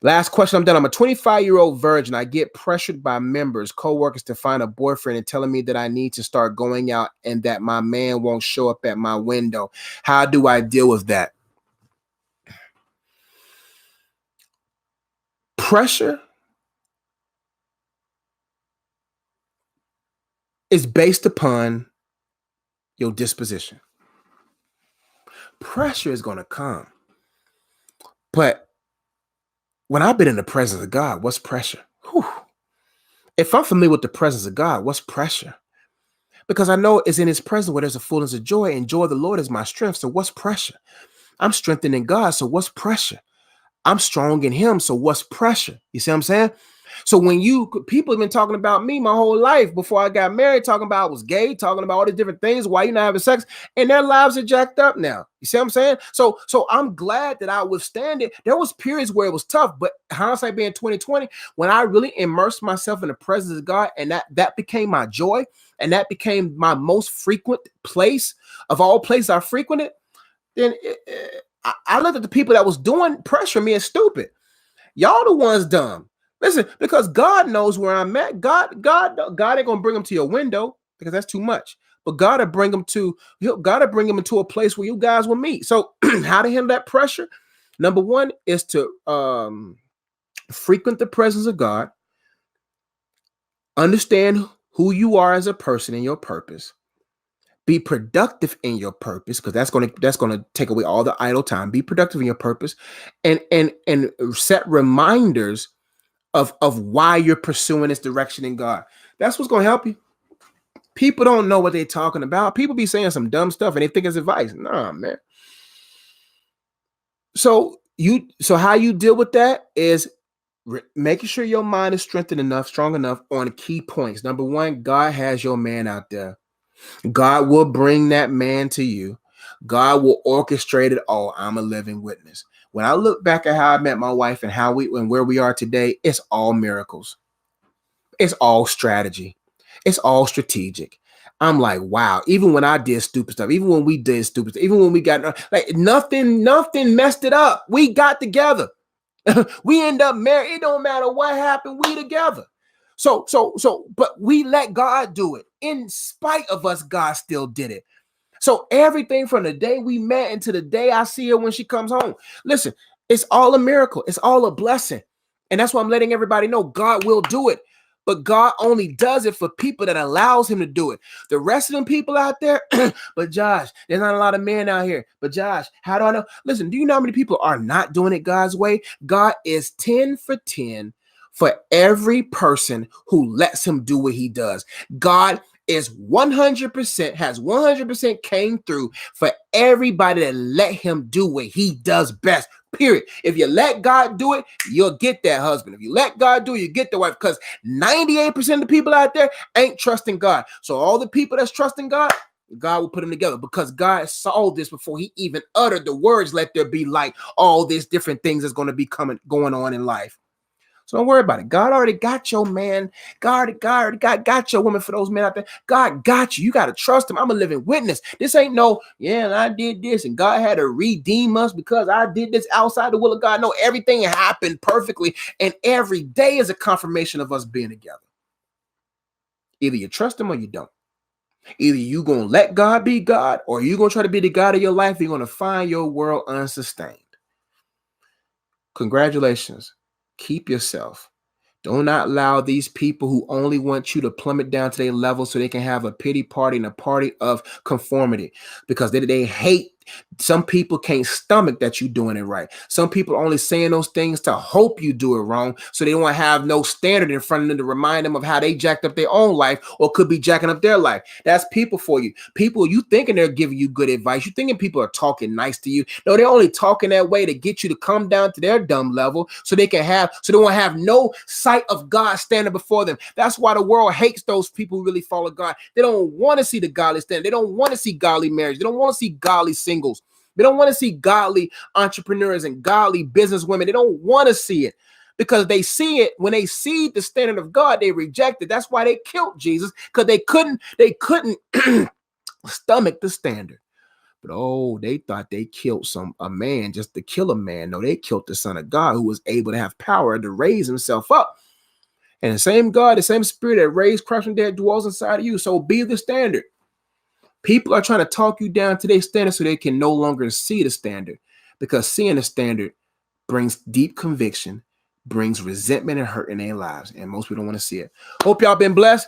Last question, I'm done. I'm a 25-year-old virgin. I get pressured by members, coworkers to find a boyfriend and telling me that I need to start going out and that my man won't show up at my window. How do I deal with that? Pressure is based upon your disposition. Pressure is going to come. But when I've been in the presence of God, what's pressure? Whew. If I'm familiar with the presence of God, what's pressure? Because I know it's in his presence where there's a fullness of joy, and joy of the Lord is my strength. So what's pressure? I'm strengthened in God. So what's pressure? I'm strong in him. So what's pressure? You see what I'm saying? So when people have been talking about me my whole life before I got married, talking about I was gay, talking about all these different things, why you not having sex, and their lives are jacked up now. You see what I'm saying? So I'm glad that I withstand it. There was periods where it was tough, but hindsight being 2020, when I really immersed myself in the presence of God, and that became my joy, and that became my most frequent place of all places I frequented, then I looked at the people that was doing pressure me as stupid. Y'all the ones dumb. Listen, because God knows where I'm at. God ain't gonna bring them to your window because that's too much. But God will bring them into a place where you guys will meet. So how to handle that pressure? Number one is to frequent the presence of God, understand who you are as a person and your purpose. Be productive in your purpose, because that's gonna take away all the idle time. Be productive in your purpose, and set reminders of why you're pursuing this direction in God. That's what's gonna help you. People don't know what they're talking about. People be saying some dumb stuff and they think it's advice. Nah, man. So how you deal with that is making sure your mind is strengthened enough, strong enough on key points. Number one, God has your man out there. God will bring that man to you. God will orchestrate it all. I'm a living witness. When I look back at how I met my wife and where we are today, it's all miracles. It's all strategy. It's all strategic. I'm like, wow, even when I did stupid stuff, even when we did stupid stuff, even when we got like nothing messed it up. We got together. We end up married. It don't matter what happened. We together. But we let God do it. In spite of us, God still did it. So everything from the day we met into the day I see her when she comes home. Listen, it's all a miracle. It's all a blessing. And that's why I'm letting everybody know God will do it. But God only does it for people that allows him to do it. The rest of them people out there, but Josh, there's not a lot of men out here. But Josh, how do I know? Listen, do you know how many people are not doing it God's way? God is 10 for 10 for every person who lets him do what he does. God is 100% came through for everybody that let him do what he does best. Period. If you let God do it, you'll get that husband. If you let God do it, you get the wife, because 98% of the people out there ain't trusting God. So all the people that's trusting God, God will put them together, because God saw this before he even uttered the words, let there be light. All these different things that's going to be going on in life. So don't worry about it. God already got your man. God got your woman for those men out there. God got you. You got to trust him. I'm a living witness. This ain't no, I did this and God had to redeem us because I did this outside the will of God. No, everything happened perfectly. And every day is a confirmation of us being together. Either you trust him or you don't. Either you going to let God be God, or you going to try to be the God of your life. You're going to find your world unsustained. Congratulations. Keep yourself. Do not allow these people who only want you to plummet down to their level so they can have a pity party and a party of conformity, because they hate. Some people can't stomach that you're doing it right. Some people are only saying those things to hope you do it wrong, so they don't have no standard in front of them to remind them of how they jacked up their own life or could be jacking up their life. That's people for you. People, you thinking they're giving you good advice. You thinking people are talking nice to you. No, they're only talking that way to get you to come down to their dumb level so they won't have no sight of God standing before them. That's why the world hates those people who really follow God. They don't want to see the godly standard. They don't want to see godly marriage. They don't want to see godly singles. They don't want to see godly entrepreneurs and godly business women. They don't want to see it, because they see it. When they see the standard of God, they reject it. That's why they killed Jesus, because they couldn't stomach the standard. But oh, they thought they killed a man just to kill a man. No, they killed the Son of God who was able to have power to raise himself up. And the same God, the same spirit that raised Christ from the dead dwells inside of you. So be the standard. People are trying to talk you down to their standard so they can no longer see the standard, because seeing the standard brings deep conviction, brings resentment and hurt in their lives. And most people don't want to see it. Hope y'all been blessed.